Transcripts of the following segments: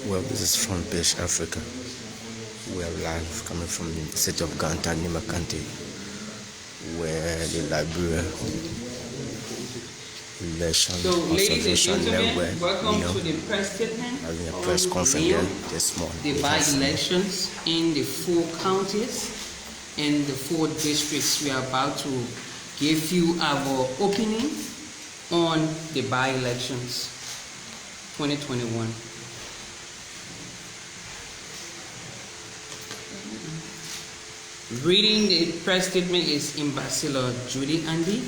Well, this is Front Page Africa. We are live coming from the city of Ganta, Nimba County, where the Liberia Election Observation Network, welcome to the press statement having a press conference there this morning. The by-elections in the 4 counties and the 4 districts. We are about to give you our opinion on the by-elections 2021. Reading the press statement is Ambassador Judy Andy,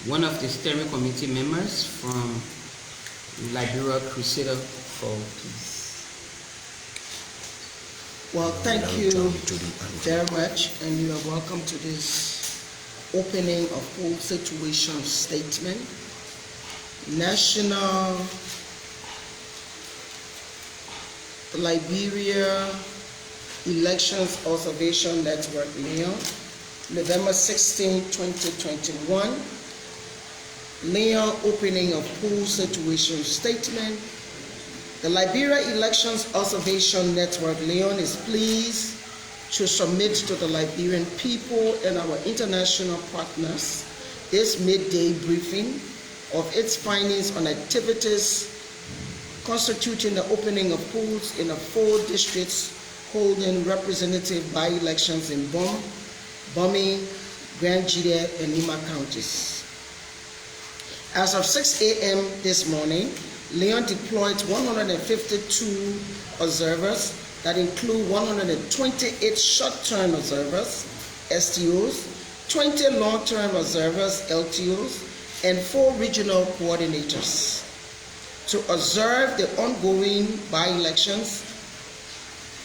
one of the steering committee members from Liberia Crusader for Peace. Well, thank you very much, and you are welcome to this opening of whole situation statement. National Liberia Elections Observation Network, Lyon, November 16, 2021. Lyon opening of poll situation statement. The Liberia Elections Observation Network, Lyon, is pleased to submit to the Liberian people and our international partners this midday briefing of its findings on activities constituting the opening of polls in the 4 districts holding representative by-elections in Bomi, Grand Jide, and Nimba counties. As of 6 a.m. this morning, Lyon deployed 152 observers that include 128 short-term observers, STOs, 20 long-term observers, LTOs, and 4 regional coordinators to observe the ongoing by-elections.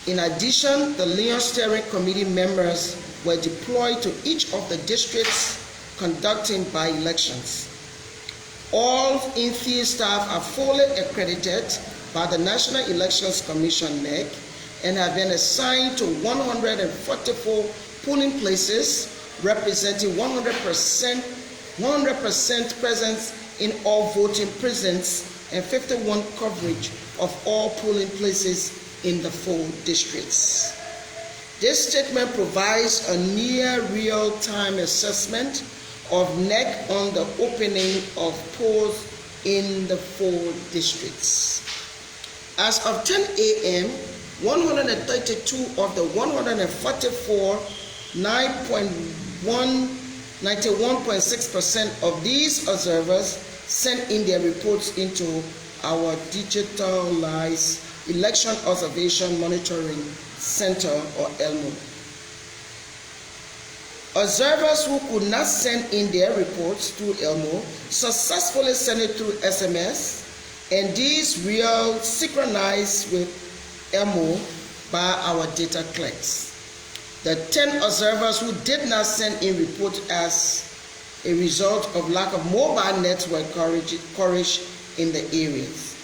In addition, the Lyon Steering Committee members were deployed to each of the districts conducting by-elections. All in-field staff are fully accredited by the National Elections Commission, NEC, and have been assigned to 144 polling places, representing 100% presence in all voting precincts and 51% coverage of all polling places in the 4 districts. This statement provides a near real-time assessment of NEC on the opening of polls in the 4 districts. As of 10 a.m., 132 of the 144, 91.6% of these observers sent in their reports into our digitalized Election Observation Monitoring Center, or ELMO. Observers who could not send in their reports through ELMO successfully sent it through SMS, and these were synchronized with ELMO by our data clerks. The 10 observers who did not send in reports as a result of lack of mobile network coverage in the areas.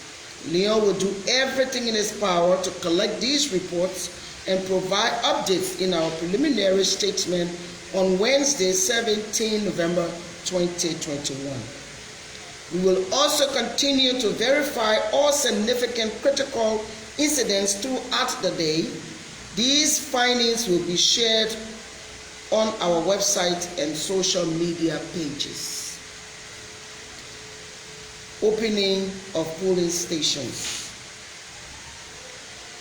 Lyon will do everything in its power to collect these reports and provide updates in our preliminary statement on Wednesday, 17 November 2021. We will also continue to verify all significant critical incidents throughout the day. These findings will be shared on our website and social media pages. Opening of polling stations.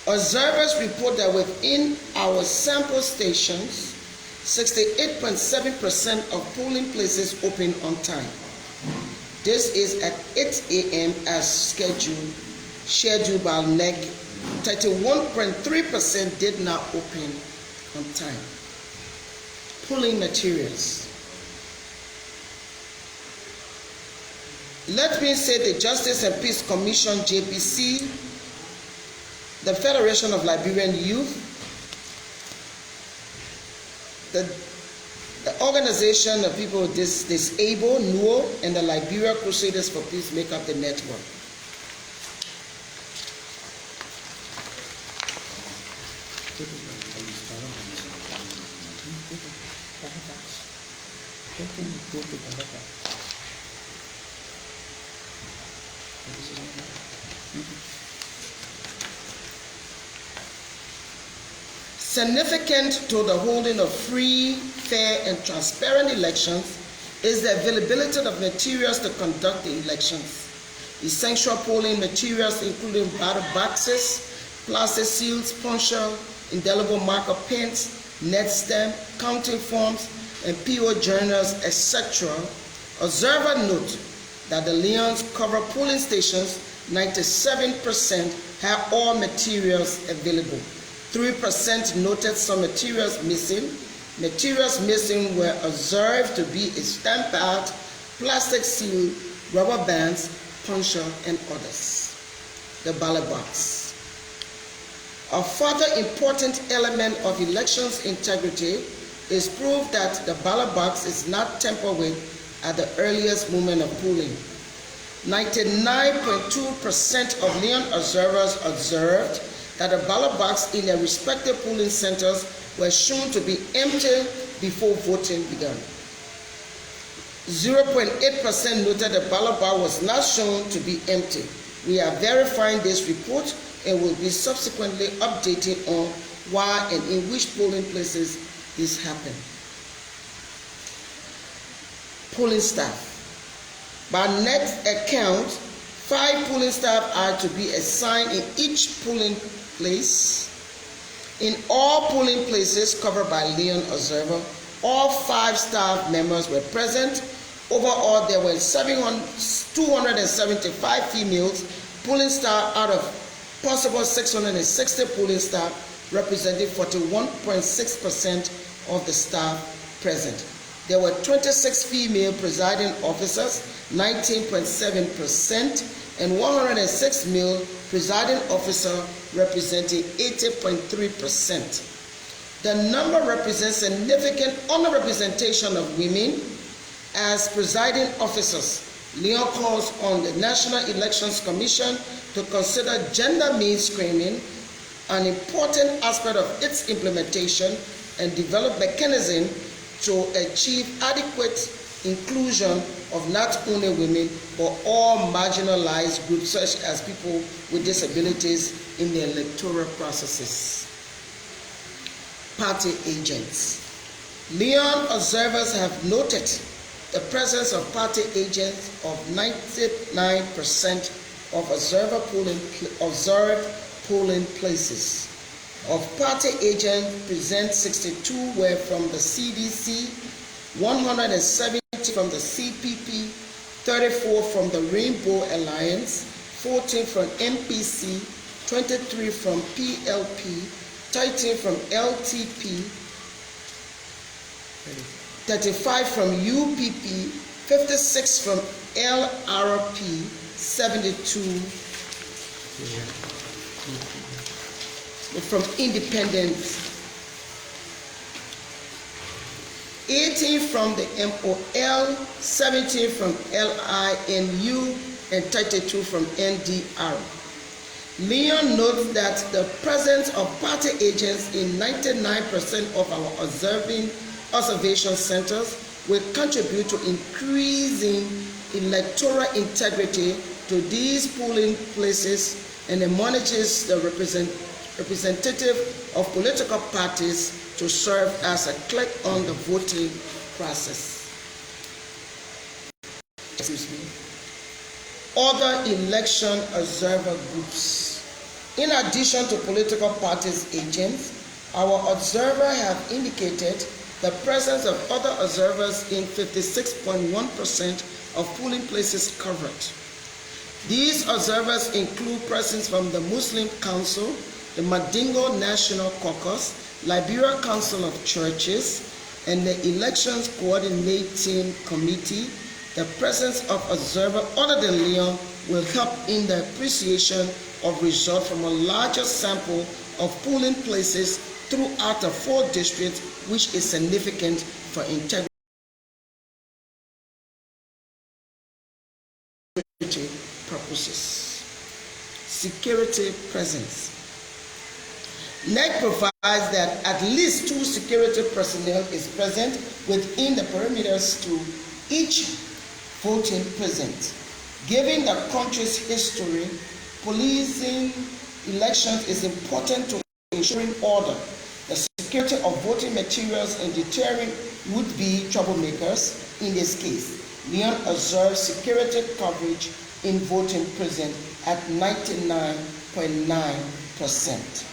Observers report that within our sample stations, 68.7% of polling places open on time. This is at 8 a.m. as scheduled by NEC. 31.3% did not open on time. Polling materials. Let me say the Justice and Peace Commission, JPC, the Federation of Liberian Youth, the Organization of People Disabled, NUO, and the Liberia Crusaders for Peace make up the network. Significant to the holding of free, fair, and transparent elections is the availability of materials to conduct the elections. Essential polling materials including ballot boxes, plastic seals, puncher, indelible marker pens, net stamp, counting forms, and PO journals, etc. Observer note that the Leon's cover polling stations, 97% have all materials available. 3% noted some materials missing. Materials missing were observed to be a stamp pad, plastic seal, rubber bands, puncher, and others. The ballot box. A further important element of elections integrity is proof that the ballot box is not tampered with at the earliest moment of polling. 99.2% of Leon observers observed that the ballot box in their respective polling centers were shown to be empty before voting began. 0.8% noted the ballot box was not shown to be empty. We are verifying this report and will be subsequently updating on why and in which polling places this happened. Polling staff. By next account, 5 polling staff are to be assigned in each polling place. In all polling places covered by Leon Observer, all 5 staff members were present. Overall, there were 275 females polling staff out of possible 660 polling staff, representing 41.6% of the staff present. There were 26 female presiding officers, 19.7%, and 106 male presiding officer, representing 80.3%. The number represents significant underrepresentation of women as presiding officers. Leon calls on the National Elections Commission to consider gender mainstreaming an important aspect of its implementation and develop mechanisms to achieve adequate inclusion of not only women but all marginalized groups such as people with disabilities in the electoral processes. Party agents. Leon observers have noted the presence of party agents of 99% of observed polling places. Of party agents present, 62 were from the CDC, 170 from the CPP, 34 from the Rainbow Alliance, 14 from MPC, 23 from PLP, 13 from LTP, 35 from UPP, 56 from LRP, 72 from independent, 18 from the MOL, 17 from LINU, and 32 from NDR. Leon notes that the presence of party agents in 99% of our observation centers will contribute to increasing electoral integrity to these polling places, and admonishes the representative of political parties to serve as a clerk on the voting process. Other election observer groups. In addition to political parties agents, our observers have indicated the presence of other observers in 56.1% of polling places covered. These observers include persons from the Muslim Council, the Mandingo National Caucus, Liberia Council of Churches, and the Elections Coordinating Committee. The presence of observers other than Leon will help in the appreciation of results from a larger sample of polling places throughout the 4 districts, which is significant for integrity purposes. Security presence. NEC provides that at least 2 security personnel is present within the perimeters to each voting precinct. Given the country's history, policing elections is important to ensuring order. The security of voting materials and deterring would-be troublemakers. In this case, Leon observed security coverage in voting prison at 99.9%.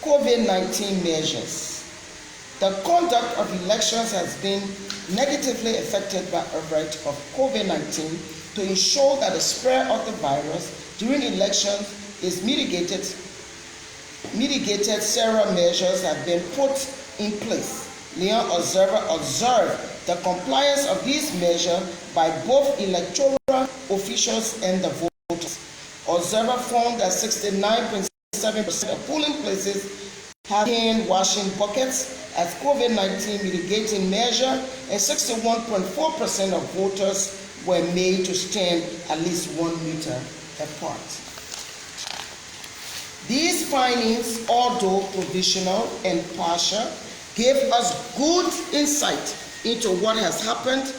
COVID-19 measures. The conduct of elections has been negatively affected by outbreak of COVID-19. To ensure that the spread of the virus during elections is mitigated, several measures have been put in place. Leon observed the compliance of these measures by both electoral officials and the voters. Observer found that 69.7% of polling places had hand washing buckets as COVID-19 mitigating measure, and 61.4% of voters were made to stand at least 1 meter apart. These findings, although provisional and partial, gave us good insight into what has happened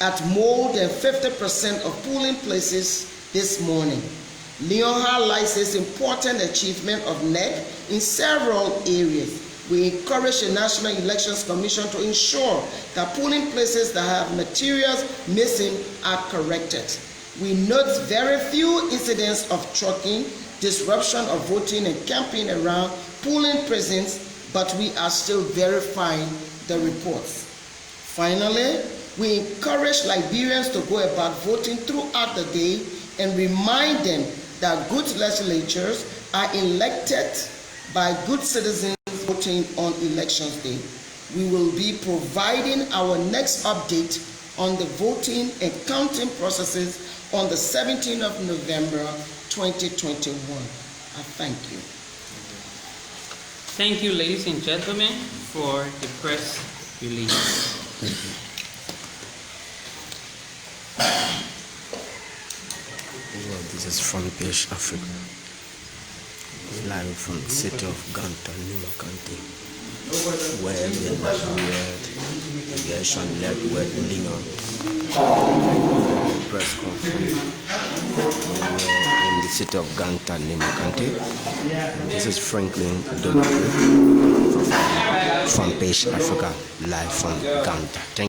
at more than 50% of polling places this morning. Leon highlights this important achievement of NEC in several areas. We encourage the National Elections Commission to ensure that polling places that have materials missing are corrected. We note very few incidents of trucking, disruption of voting, and camping around polling precincts, but we are still verifying the reports. Finally, we encourage Liberians to go about voting throughout the day and remind them that good legislatures are elected by good citizens voting on elections day. We will be providing our next update on the voting and counting processes on the 17th of November 2021. I thank you. Thank you, ladies and gentlemen, for the press release. Well, this is Front Page Africa, live from the city of Ganta, Nimba County, where we had election led with Leon press conference in the city of Ganta, Nimba County. This is Franklin W. from Front Page Africa, live from Ganta. Thank